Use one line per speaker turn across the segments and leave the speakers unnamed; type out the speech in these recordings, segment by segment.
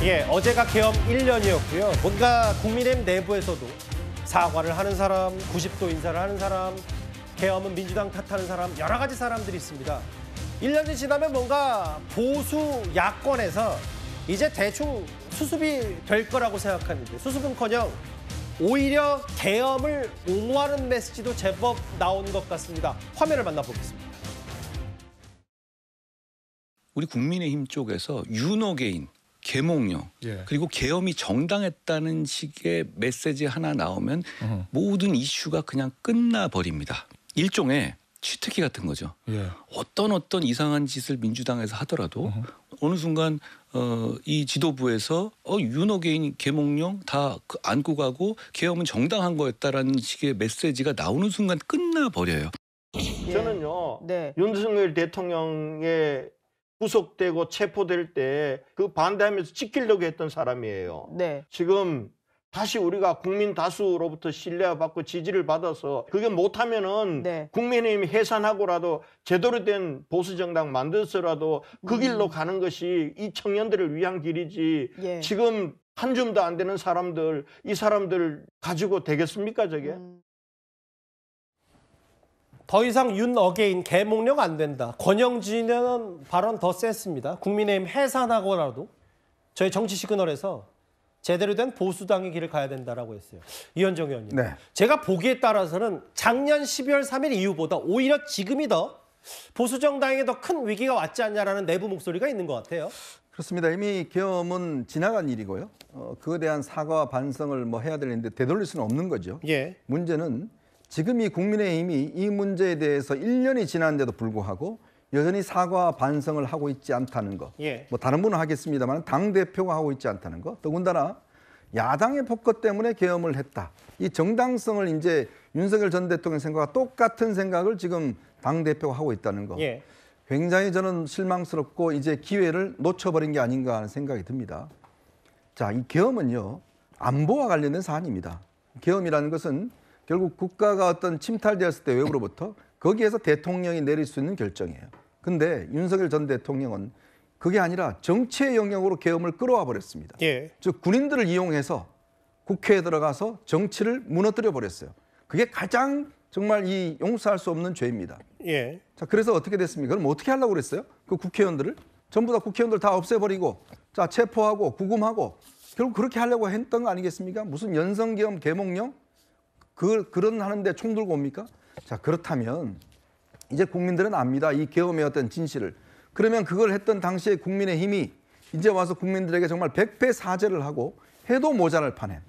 예, 어제가 개엄 1년이었고요. 뭔가 국민의힘 내부에서도 사과를 하는 사람, 90도 인사를 하는 사람, 개엄은 민주당 탓하는 사람, 여러 가지 사람들이 있습니다. 1년이 지나면 뭔가 보수 야권에서 이제 대충 수습이 될 거라고 생각하는데 수습은커녕 오히려 계엄을 옹호하는 메시지도 제법 나온 것 같습니다. 화면을 만나보겠습니다.
우리 국민의힘 쪽에서 윤어게인, 계몽령, 그리고 계엄이 정당했다는 식의 메시지 하나 나오면 모든 이슈가 그냥 끝나버립니다. 일종의 취특기 같은 거죠. 어떤 이상한 짓을 민주당에서 하더라도 어느 순간 이 지도부에서 윤어게인, 계몽령 다 안고 가고 계엄은 정당한 거였다라는 식의 메시지가 나오는 순간 끝나버려요.
저는요. 윤석열 대통령의 구속되고 체포될 때 그 반대하면서 지키려고 했던 사람이에요. 지금 다시 우리가 국민 다수로부터 신뢰받고 지지를 받아서 그게 못하면은 국민의힘이 해산하고라도 제대로 된 보수정당 만들어서라도 그 길로 가는 것이 이 청년들을 위한 길이지 지금 한 줌도 안 되는 사람들, 이 사람들 가지고 되겠습니까 저게?
더 이상 윤 어게인, 계몽령 안 된다. 권영진은 발언 더 셌습니다. 국민의힘 해산하고라도 저희 정치 시그널에서 제대로 된 보수당의 길을 가야 된다라고 했어요. 이현정 의원님. 제가 보기에 따라서는 작년 12월 3일 이후보다 오히려 지금이 더 보수정당에게 더 큰 위기가 왔지 않냐라는 내부 목소리가 있는 것 같아요.
그렇습니다. 이미 계엄은 지나간 일이고요. 그에 대한 사과와 반성을 해야 되는데 되돌릴 수는 없는 거죠. 문제는 지금 이 국민의힘이 이 문제에 대해서 1년이 지났는데도 불구하고 여전히 사과와 반성을 하고 있지 않다는 거. 다른 분은 하겠습니다만 당대표가 하고 있지 않다는 거. 더군다나 야당의 폭거 때문에 계엄을 했다. 이 정당성을 이제 윤석열 전 대통령 생각과 똑같은 생각을 지금 당대표가 하고 있다는 거. 굉장히 저는 실망스럽고 이제 기회를 놓쳐버린 게 아닌가 하는 생각이 듭니다. 자, 이 계엄은요. 안보와 관련된 사안입니다. 계엄이라는 것은 결국 국가가 어떤 침탈되었을 때 외부로부터 거기에서 대통령이 내릴 수 있는 결정이에요. 근데 윤석열 전 대통령은 그게 아니라 정치의 영역으로 계엄을 끌어와 버렸습니다. 즉 군인들을 이용해서 국회에 들어가서 정치를 무너뜨려 버렸어요. 그게 가장 정말 이 용서할 수 없는 죄입니다. 자, 그래서 어떻게 됐습니까? 그럼 어떻게 하려고 그랬어요? 그 국회의원들을 전부 다 국회의원들 다 없애버리고 자 체포하고 구금하고 결국 그렇게 하려고 했던 거 아니겠습니까? 무슨 연성계엄, 계몽령? 그런 하는데 총 들고 옵니까? 자, 그렇다면 이제 국민들은 압니다. 이 계엄의 어떤 진실을. 그러면 그걸 했던 당시에 국민의힘이 이제 와서 국민들에게 정말 백배사죄를 하고 해도 모자랄 판에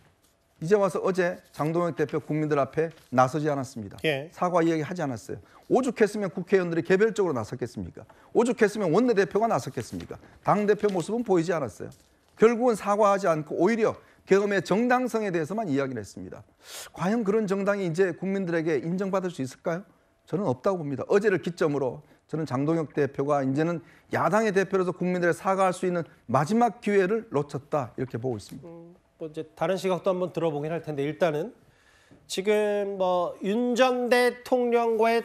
이제 와서 어제 장동혁 대표 국민들 앞에 나서지 않았습니다. 사과 이야기 하지 않았어요. 오죽했으면 국회의원들이 개별적으로 나섰겠습니까? 오죽했으면 원내대표가 나섰겠습니까? 당대표 모습은 보이지 않았어요. 결국은 사과하지 않고 오히려 계엄의 정당성에 대해서만 이야기를 했습니다. 과연 그런 정당이 이제 국민들에게 인정받을 수 있을까요? 저는 없다고 봅니다. 어제를 기점으로 저는 장동혁 대표가 이제는 야당의 대표로서 국민들에 사과할 수 있는 마지막 기회를 놓쳤다 이렇게 보고 있습니다.
이제 다른 시각도 한번 들어보긴 할 텐데 일단은 지금 윤 전 대통령과의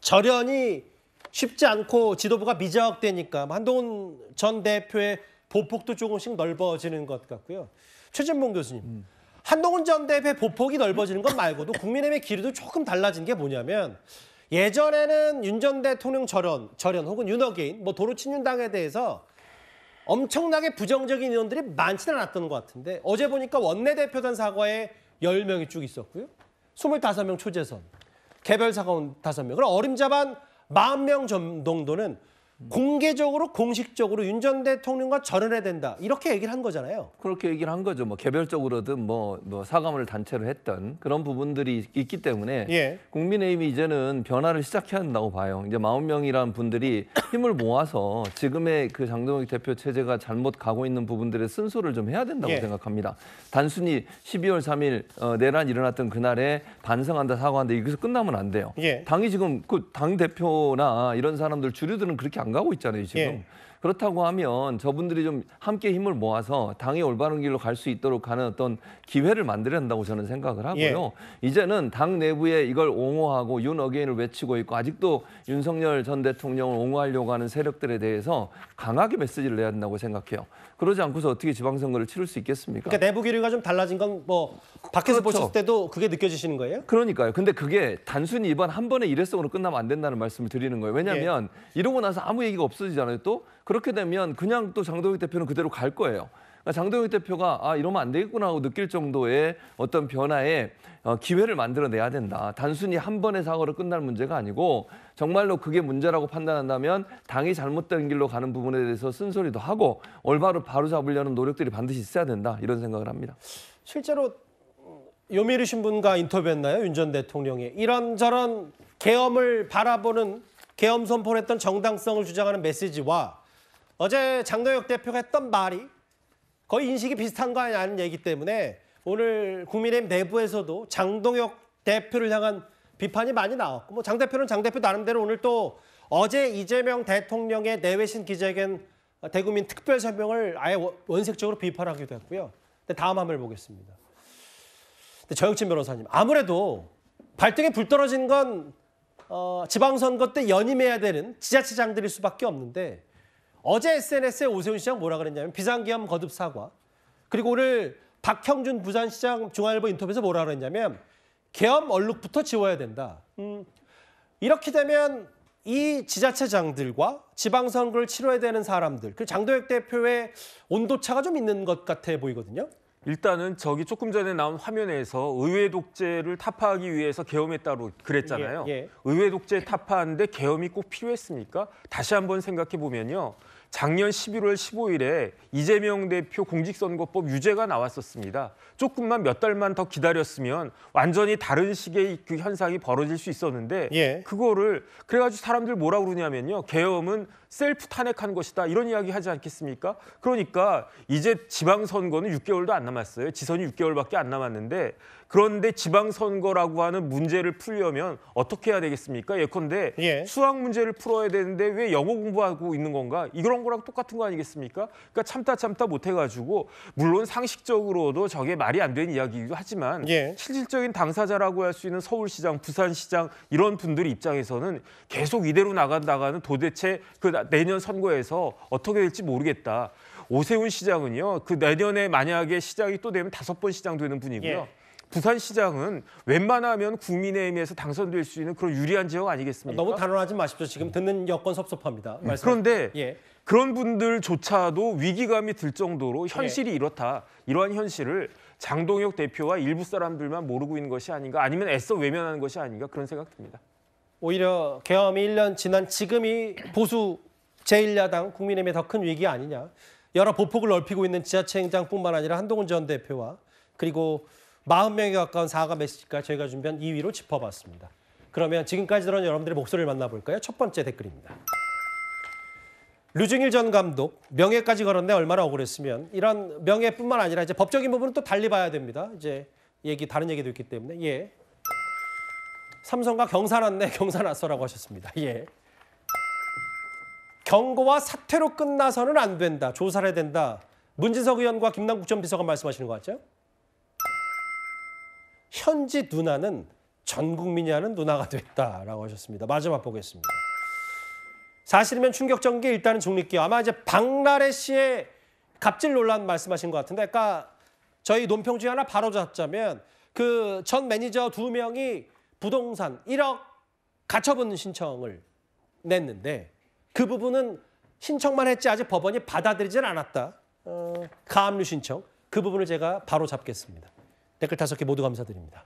절연이 쉽지 않고 지도부가 미자학되니까 한동훈 전 대표의 보폭도 조금씩 넓어지는 것 같고요. 최진봉 교수님, 한동훈 전 대표의 보폭이 넓어지는 것 말고도 국민의힘의 기류도 조금 달라진 게 뭐냐면 예전에는 윤 전 대통령 절연 혹은 윤어게인, 도로 친윤당에 대해서 엄청나게 부정적인 의원들이 많지는 않았던 것 같은데 어제 보니까 원내대표단 사과에 10명이 쭉 있었고요. 25명 초재선, 개별 사과원 5명, 그럼 어림잡한 40명 정도는 공개적으로 공식적으로 윤 전 대통령과 절연해야 된다 이렇게 얘기를 한 거잖아요.
그렇게 얘기를 한 거죠. 개별적으로든 사과문을 단체로 했던 그런 부분들이 있기 때문에 국민의힘이 이제는 변화를 시작해야 한다고 봐요. 이제 40명이라는 분들이 힘을 모아서 지금의 그 장동혁 대표 체제가 잘못 가고 있는 부분들의 쓴소리를 좀 해야 된다고 생각합니다. 단순히 12월 3일 내란 일어났던 그날에 반성한다, 사과한다 여기서 끝나면 안 돼요. 당이 지금 그 당 대표나 이런 사람들 주류들은 그렇게 안 가고 있잖아요, 지금. 그렇다고 하면 저분들이 좀 함께 힘을 모아서 당이 올바른 길로 갈 수 있도록 하는 어떤 기회를 만들어야 한다고 저는 생각을 하고요. 이제는 당 내부에 이걸 옹호하고 윤 어게인을 외치고 있고 아직도 윤석열 전 대통령을 옹호하려고 하는 세력들에 대해서 강하게 메시지를 내야 한다고 생각해요. 그러지 않고서 어떻게 지방선거를 치를 수 있겠습니까?
그러니까 내부 기류가 좀 달라진 건 뭐 밖에서
그렇죠.
보셨을 때도 그게 느껴지시는 거예요?
그러니까요. 근데 그게 단순히 이번 한 번의 일회성으로 끝나면 안 된다는 말씀을 드리는 거예요. 왜냐하면 이러고 나서 아무 얘기가 없어지잖아요. 또 그렇게 되면 그냥 또 장동혁 대표는 그대로 갈 거예요. 그러니까 장동혁 대표가 아 이러면 안 되겠구나 하고 느낄 정도의 어떤 변화에 기회를 만들어내야 된다. 단순히 한 번의 사고로 끝날 문제가 아니고 정말로 그게 문제라고 판단한다면 당이 잘못된 길로 가는 부분에 대해서 쓴소리도 하고 올바로 바로잡으려는 노력들이 반드시 있어야 된다. 이런 생각을 합니다.
실제로 요미르 신문과 인터뷰했나요? 윤 전 대통령이 이런저런 계엄을 바라보는 계엄 선포를 했던 정당성을 주장하는 메시지와 어제 장동혁 대표가 했던 말이 거의 인식이 비슷한 거 아니냐는 얘기 때문에 오늘 국민의힘 내부에서도 장동혁 대표를 향한 비판이 많이 나왔고 뭐 장 대표는 장 대표 나름대로 오늘 또 어제 이재명 대통령의 내외신 기자회견 대국민 특별 설명을 아예 원색적으로 비판하기도 했고요. 근데 다음 화면을 보겠습니다. 근데 정혁진 변호사님, 아무래도 발등에 불 떨어진 건 지방선거 때 연임해야 되는 지자체장들일 수밖에 없는데 어제 SNS에 오세훈 시장 뭐라 그랬냐면 비상계엄 거듭 사과, 그리고 오늘 박형준 부산시장 중앙일보 인터뷰에서 뭐라 그랬냐면 계엄 얼룩부터 지워야 된다. 이렇게 되면 이 지자체장들과 지방선거를 치러야 되는 사람들, 그 장동혁 대표의 온도차가 좀 있는 것 같아 보이거든요.
일단은 저기 조금 전에 나온 화면에서 의회 독재를 타파하기 위해서 계엄했다고 그랬잖아요. 의회 독재 타파하는데 계엄이 꼭 필요했습니까? 다시 한번 생각해 보면요. 작년 11월 15일에 이재명 대표 공직선거법 유죄가 나왔었습니다. 조금만 몇 달만 더 기다렸으면 완전히 다른 식의 그 현상이 벌어질 수 있었는데 그거를 그래가지고 사람들 뭐라 그러냐면요. 계엄은 셀프 탄핵한 것이다. 이런 이야기 하지 않겠습니까? 그러니까 이제 지방선거는 6개월도 안 남았어요. 지선이 6개월밖에 안 남았는데 그런데 지방선거라고 하는 문제를 풀려면 어떻게 해야 되겠습니까? 예컨대 수학 문제를 풀어야 되는데 왜 영어 공부하고 있는 건가? 이런 거랑 똑같은 거 아니겠습니까? 그러니까 참다 못해가지고 물론 상식적으로도 저게 말이 안 되는 이야기이기도 하지만 실질적인 당사자라고 할 수 있는 서울시장, 부산시장 이런 분들 입장에서는 계속 이대로 나간다가는 도대체 그 내년 선거에서 어떻게 될지 모르겠다. 오세훈 시장은요. 그 내년에 만약에 시장이 또 되면 5번 시장 되는 분이고요. 부산시장은 웬만하면 국민의힘에서 당선될 수 있는 그런 유리한 지역 아니겠습니까?
너무 단언하지 마십시오. 지금 듣는 여건 섭섭합니다.
그런데 그런 분들조차도 위기감이 들 정도로 현실이 이렇다. 이러한 현실을 장동혁 대표와 일부 사람들만 모르고 있는 것이 아닌가 아니면 애써 외면하는 것이 아닌가 그런 생각 듭니다.
오히려 계엄이 1년 지난 지금이 보수 제1야당 국민의힘의 더 큰 위기 아니냐. 여러 보폭을 넓히고 있는 지자체장뿐만 아니라 한동훈 전 대표와 그리고 40명에 가까운 사과 메시지까지 저희가 준비한 2위로 짚어봤습니다. 그러면 지금까지 들은 여러분들의 목소리를 만나볼까요? 첫 번째 댓글입니다. 류중일 전 감독 명예까지 걸었는데 얼마나 억울했으면 이런 명예뿐만 아니라 이제 법적인 부분은 또 달리 봐야 됩니다. 이제 다른 얘기도 있기 때문에 삼성과 경사났네 경사났어라고 하셨습니다. 경고와 사퇴로 끝나서는 안 된다. 조사를 해야 된다. 문진석 의원과 김남국 전 비서관 말씀하시는 것 같죠? 현지 누나는 전 국민이 하는 누나가 됐다라고 하셨습니다. 마지막 보겠습니다. 사실이면 충격적인 게 일단은 중립기업. 아마 이제 박나래 씨의 갑질 논란 말씀하신 것 같은데 아까 저희 논평 중에 하나 바로 잡자면 그 전 매니저 2명이 부동산 1억 가처분 신청을 냈는데 그 부분은 신청만 했지 아직 법원이 받아들이질 않았다. 가압류 신청. 그 부분을 제가 바로 잡겠습니다. 댓글 5개 모두 감사드립니다.